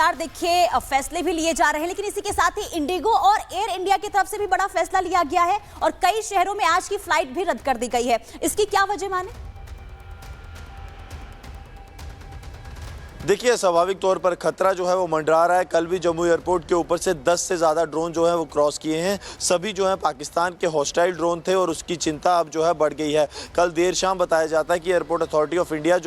लगातार देखिए फैसले भी लिए जा रहे हैं, लेकिन इसी के साथ ही इंडिगो और एयर इंडिया की तरफ से भी बड़ा फैसला लिया गया है और कई शहरों में आज की फ्लाइट भी रद्द कर दी गई है। इसकी क्या वजह माने? देखिए, स्वाभाविक तौर पर खतरा जो है वो मंडरा रहा है। कल भी जम्मू एयरपोर्ट के ऊपर से 10 से ज़्यादा ड्रोन जो है वो क्रॉस किए हैं। सभी जो है पाकिस्तान के हॉस्टाइल ड्रोन थे और उसकी चिंता अब जो है बढ़ गई है। कल देर शाम बताया जाता है कि एयरपोर्ट अथॉरिटी ऑफ इंडिया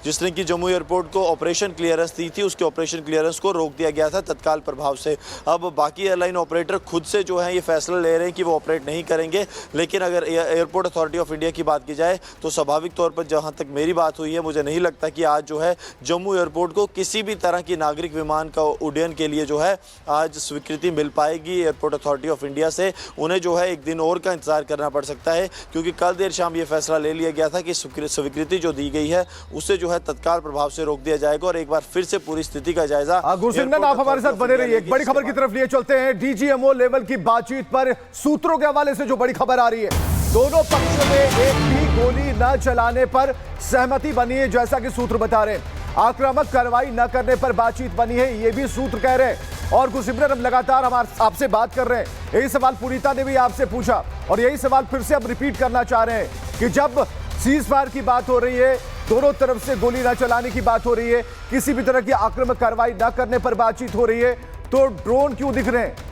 जिसने कि जम्मू एयरपोर्ट को ऑपरेशन क्लियरेंस दी थी, उसके ऑपरेशन क्लियरेंस को रोक दिया गया था तत्काल प्रभाव से। अब बाकी एयरलाइन ऑपरेटर खुद से जो है ये फैसला ले रहे हैं कि वो ऑपरेट नहीं करेंगे। लेकिन अगर एयरपोर्ट अथॉरिटी ऑफ इंडिया की बात की जाए तो स्वाभाविक तौर पर जहाँ तक मेरी बात हुई है, मुझे नहीं लगता कि आज जो है जम्मू एयरपोर्ट को किसी भी तरह की नागरिक विमान का उड्डयन के लिए जो है आज स्वीकृति मिल पाएगी एयरपोर्ट अथॉरिटी ऑफ इंडिया से। उन्हें जो है एक दिन और का इंतजार करना पड़ सकता है, क्योंकि कल देर शाम ये फैसला ले लिया गया था कि स्वीकृति जो दी गई है उससे जो है तत्काल प्रभाव से रोक दिया जाएगा और एक बार फिर से पूरी स्थिति का जायजा। गुरसिमरन, आप हमारे साथ बने रहिए। एक बड़ी खबर की तरफ लिए चलते हैं। डीजीएमओ लेवल की बातचीत पर सूत्रों के हवाले से जो बड़ी खबर आ रही है, दोनों पक्षों में एक भी गोली न चलाने पर सहमति बनी है, जैसा कि सूत्र बता रहे हैं। आक्रामक कार्रवाई न करने पर बातचीत बनी है, ये भी सूत्र कह रहे हैं। और गुरसिमरन, हम लगातार आपसे बात कर रहे हैं, यही सवाल पुनीता ने भी आपसे पूछा और यही सवाल फिर से अब रिपीट करना चाह रहे हैं कि जब सीज फायर की बात हो रही है, दोनों तरफ से गोली न चलाने की बात हो रही है, किसी भी तरह की आक्रामक कार्रवाई न करने पर बातचीत हो रही है, तो ड्रोन क्यों दिख रहे हैं?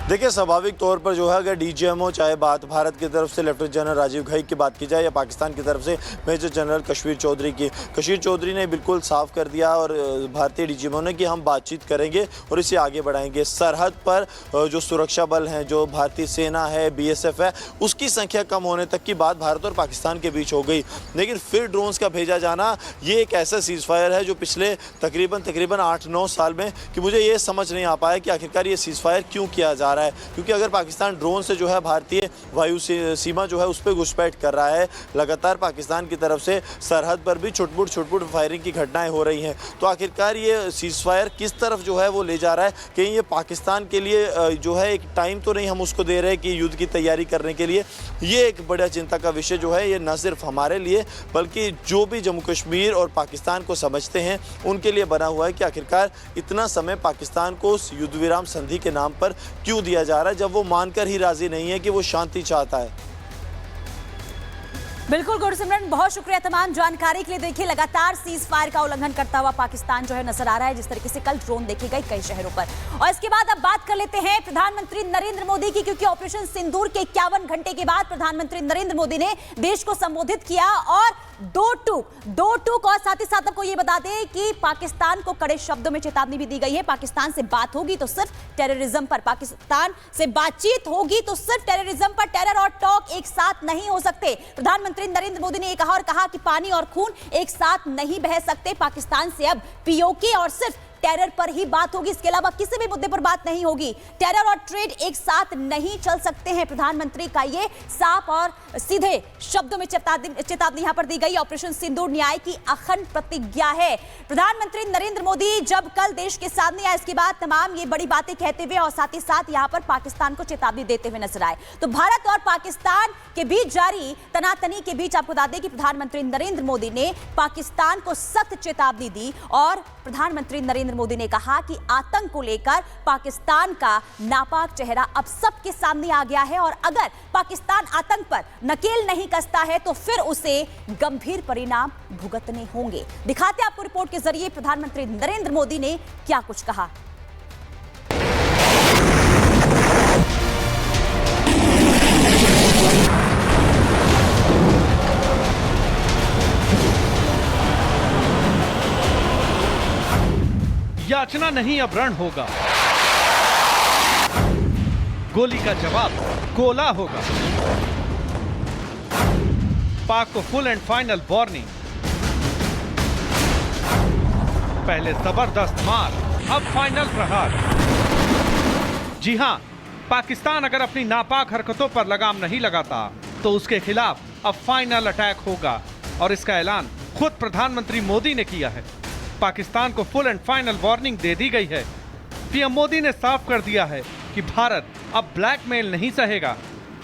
देखिए, स्वाभाविक तौर पर जो है अगर डीजीएमओ चाहे बात भारत की तरफ से लेफ्टिनेंट जनरल राजीव घई की बात की जाए या पाकिस्तान की तरफ से मेजर जनरल कश्मीर चौधरी की, कश्मीर चौधरी ने बिल्कुल साफ कर दिया और भारतीय डीजीएमओ ने कि हम बातचीत करेंगे और इसे आगे बढ़ाएंगे। सरहद पर जो सुरक्षा बल हैं, जो भारतीय सेना है, बीएसएफ है, उसकी संख्या कम होने तक की बात भारत और पाकिस्तान के बीच हो गई। लेकिन फिर ड्रोन्स का भेजा जाना, ये एक ऐसा सीज फायर है जो पिछले तकरीबन 8-9 साल में कि मुझे ये समझ नहीं आ पाया कि आखिरकार ये सीज फायर क्यों किया जा रहा है। क्योंकि अगर पाकिस्तान ड्रोन से जो है भारतीय वायु सीमा जो है उस पर घुसपैठ कर रहा है, लगातार पाकिस्तान की तरफ से सरहद पर भी छुटपुट फायरिंग की घटनाएं हो रही हैं, तो आखिरकार ये सीज फायर किस तरफ जो है वो ले जा रहा है? कहीं ये पाकिस्तान के लिए जो है एक टाइम तो नहीं हम उसको दे रहे कि युद्ध की तैयारी करने के लिए? ये एक बड़ा चिंता का विषय जो है, ये न सिर्फ हमारे लिए बल्कि जो भी जम्मू कश्मीर और पाकिस्तान को समझते हैं उनके लिए बना हुआ है कि आखिरकार इतना समय पाकिस्तान को उस युद्ध विराम संधि के नाम पर क्यों दिया जा रहा है, जब वो मानकर ही राजी नहीं है कि वो शांति चाहता है। बिल्कुल गुरसिमरन, बहुत शुक्रिया तमाम जानकारी के लिए। देखिए, लगातार सीज फायर का उल्लंघन करता हुआ पाकिस्तान जो है नजर आ रहा है, जिस तरीके से कल ड्रोन देखे गए कई शहरों पर। और इसके बाद अब बात कर लेते हैं प्रधानमंत्री नरेंद्र मोदी की, क्योंकि ऑपरेशन सिंदूर के 51 घंटे के बाद प्रधानमंत्री नरेंद्र मोदी ने देश को संबोधित किया और दो टूक और साथ ही साथ आपको ये बता दें कि पाकिस्तान को कड़े शब्दों में चेतावनी भी दी गई है। पाकिस्तान से बात होगी तो सिर्फ टेररिज्म पर, पाकिस्तान से बातचीत होगी तो सिर्फ टेररिज्म पर। टेरर और टॉक एक साथ नहीं हो सकते। प्रधानमंत्री नरेंद्र मोदी ने यह कहा और कहा कि पानी और खून एक साथ नहीं बह सकते। पाकिस्तान से अब पीओके और सिर्फ टेरर पर ही बात होगी, इसके अलावा किसी भी मुद्दे पर बात नहीं होगी। टेरर और ट्रेड एक साथ नहीं चल सकते हैं। प्रधानमंत्री का ये साफ और सीधे शब्दों में चेतावनी यहां पर दी गई। ऑपरेशन सिंदूर न्याय की अखंड प्रतिज्ञा है। प्रधानमंत्री नरेंद्र मोदी जब कल देश के सामने आए, इसके बाद तमाम ये बड़ी बातें कहते हुए और साथ ही साथ यहां पर पाकिस्तान को चेतावनी देते हुए नजर आए। तो भारत और पाकिस्तान के बीच जारी तनातनी के बीच आपको बता दें कि प्रधानमंत्री नरेंद्र मोदी ने पाकिस्तान को सख्त चेतावनी दी और प्रधानमंत्री नरेंद्र मोदी ने कहा कि आतंक को लेकर पाकिस्तान का नापाक चेहरा अब सबके सामने आ गया है और अगर पाकिस्तान आतंक पर नकेल नहीं कसता है तो फिर उसे गंभीर परिणाम भुगतने होंगे। दिखाते आपको रिपोर्ट के जरिए प्रधानमंत्री नरेंद्र मोदी ने क्या कुछ कहा। याचना नहीं अब रण होगा, गोली का जवाब गोला होगा। पाक को फुल एंड फाइनल वार्निंग, पहले जबरदस्त मार, अब फाइनल प्रहार। जी हां, पाकिस्तान अगर अपनी नापाक हरकतों पर लगाम नहीं लगाता तो उसके खिलाफ अब फाइनल अटैक होगा और इसका ऐलान खुद प्रधानमंत्री मोदी ने किया है। पाकिस्तान को फुल एंड फाइनल वार्निंग दे दी गई है। पीएम मोदी ने साफ कर दिया है कि भारत अब ब्लैकमेल नहीं सहेगा।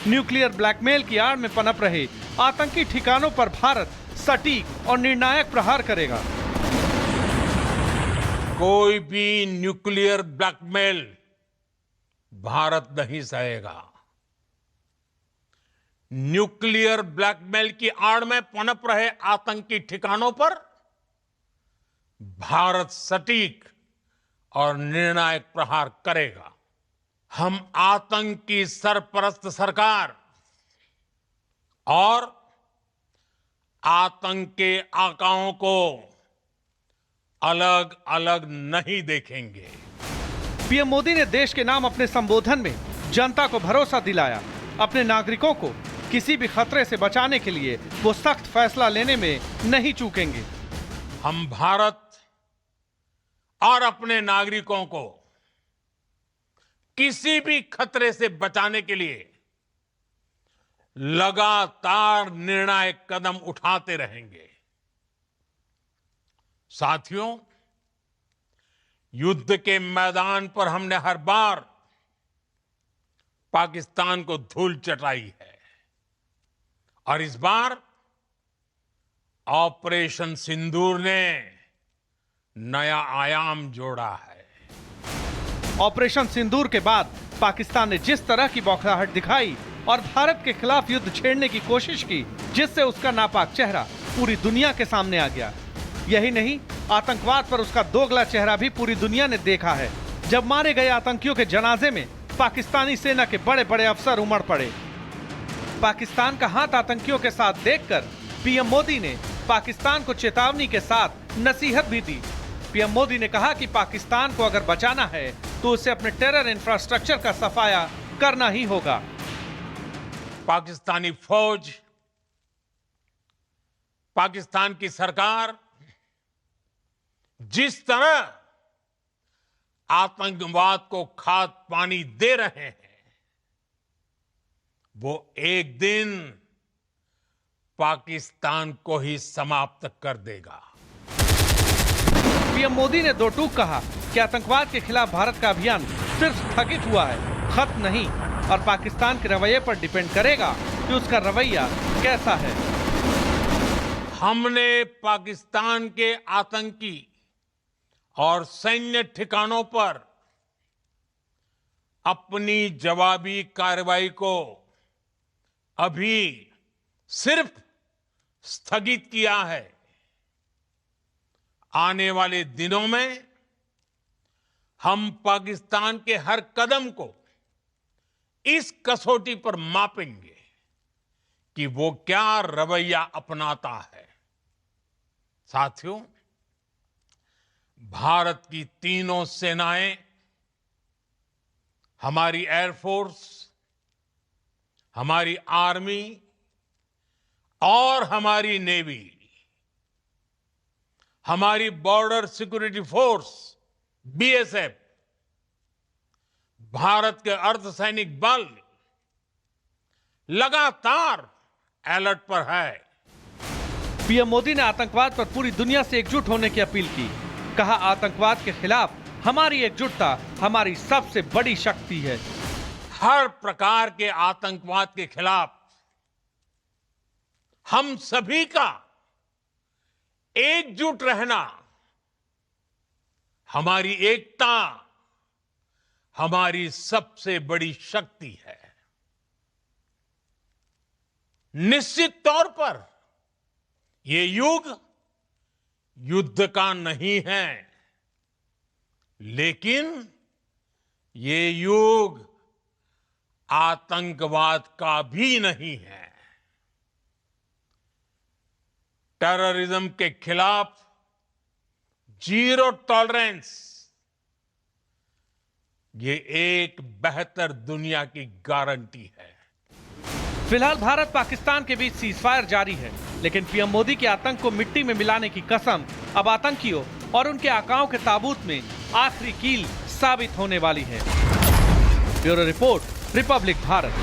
न्यूक्लियर ब्लैकमेल की आड़ में पनप रहे आतंकी ठिकानों पर भारत सटीक और निर्णायक प्रहार करेगा। कोई भी न्यूक्लियर ब्लैकमेल भारत नहीं सहेगा। न्यूक्लियर ब्लैकमेल की आड़ में पनप रहे आतंकी ठिकानों पर भारत सटीक और निर्णायक प्रहार करेगा। हम आतंक की सरपरस्त सरकार और आतंक के आकाओं को अलग अलग नहीं देखेंगे। पीएम मोदी ने देश के नाम अपने संबोधन में जनता को भरोसा दिलाया। अपने नागरिकों को किसी भी खतरे से बचाने के लिए वो सख्त फैसला लेने में नहीं चूकेंगे। हम भारत और अपने नागरिकों को किसी भी खतरे से बचाने के लिए लगातार निर्णायक कदम उठाते रहेंगे। साथियों, युद्ध के मैदान पर हमने हर बार पाकिस्तान को धूल चटाई है और इस बार ऑपरेशन सिंदूर ने नया आयाम जोड़ा है। ऑपरेशन सिंदूर के बाद पाकिस्तान ने जिस तरह की बौखलाहट दिखाई और भारत के खिलाफ युद्ध छेड़ने की कोशिश की, जिससे उसका नापाक चेहरा पूरी दुनिया के सामने आ गया। यही नहीं, आतंकवाद पर उसका दोगला चेहरा भी पूरी दुनिया ने देखा है। जब मारे गए आतंकियों के जनाजे में पाकिस्तानी सेना के बड़े बड़े अफसर उमड़ पड़े। पाकिस्तान का हाथ आतंकियों के साथ देखकर पीएम मोदी ने पाकिस्तान को चेतावनी के साथ नसीहत भी दी। पीएम मोदी ने कहा कि पाकिस्तान को अगर बचाना है तो उसे अपने टेरर इंफ्रास्ट्रक्चर का सफाया करना ही होगा। पाकिस्तानी फौज, पाकिस्तान की सरकार जिस तरह आतंकवाद को खाद पानी दे रहे हैं, वो एक दिन पाकिस्तान को ही समाप्त कर देगा। पीएम मोदी ने दो टूक कहा कि आतंकवाद के खिलाफ भारत का अभियान सिर्फ स्थगित हुआ है, खत्म नहीं, और पाकिस्तान के रवैये पर डिपेंड करेगा कि उसका रवैया कैसा है। हमने पाकिस्तान के आतंकी और सैन्य ठिकानों पर अपनी जवाबी कार्रवाई को अभी सिर्फ स्थगित किया है। आने वाले दिनों में हम पाकिस्तान के हर कदम को इस कसौटी पर मापेंगे कि वो क्या रवैया अपनाता है। साथियों, भारत की तीनों सेनाएं, हमारी एयरफोर्स, हमारी आर्मी और हमारी नेवी, हमारी border security force BSF, Bharat के अर्धसैनिक बल लगातार अलर्ट पर है। पीएम मोदी ने आतंकवाद पर पूरी दुनिया से एकजुट होने की अपील की। कहा, आतंकवाद के खिलाफ हमारी एकजुटता हमारी सबसे बड़ी शक्ति है। हर प्रकार के आतंकवाद के खिलाफ हम सभी का एकजुट रहना, हमारी एकता हमारी सबसे बड़ी शक्ति है। निश्चित तौर पर ये युग युद्ध का नहीं है, लेकिन ये युग आतंकवाद का भी नहीं है। टेररिज्म के खिलाफ जीरो टॉलरेंस, ये एक बेहतर दुनिया की गारंटी है। फिलहाल भारत पाकिस्तान के बीच सीजफायर जारी है, लेकिन पीएम मोदी के आतंक को मिट्टी में मिलाने की कसम अब आतंकियों और उनके आकाओं के ताबूत में आखिरी कील साबित होने वाली है। Bureau report, Republic Bharat.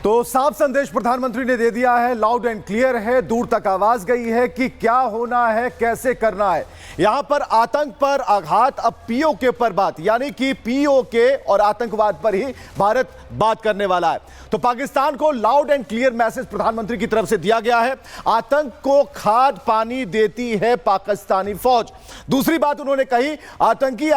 तो साफ संदेश प्रधानमंत्री ने दे दिया है, लाउड एंड क्लियर है, दूर तक आवाज गई है कि क्या होना है, कैसे करना है। यहां पर आतंक पर आघात, अब पीओके पर बात, यानी कि पीओके और आतंकवाद पर ही भारत बात करने वाला है। तो पाकिस्तान को लाउड एंड क्लियर मैसेज प्रधानमंत्री की तरफ से दिया गया है, आतंक को खाद पानी देती है पाकिस्तानी फौज। दूसरी बात उन्होंने कही, आतंकी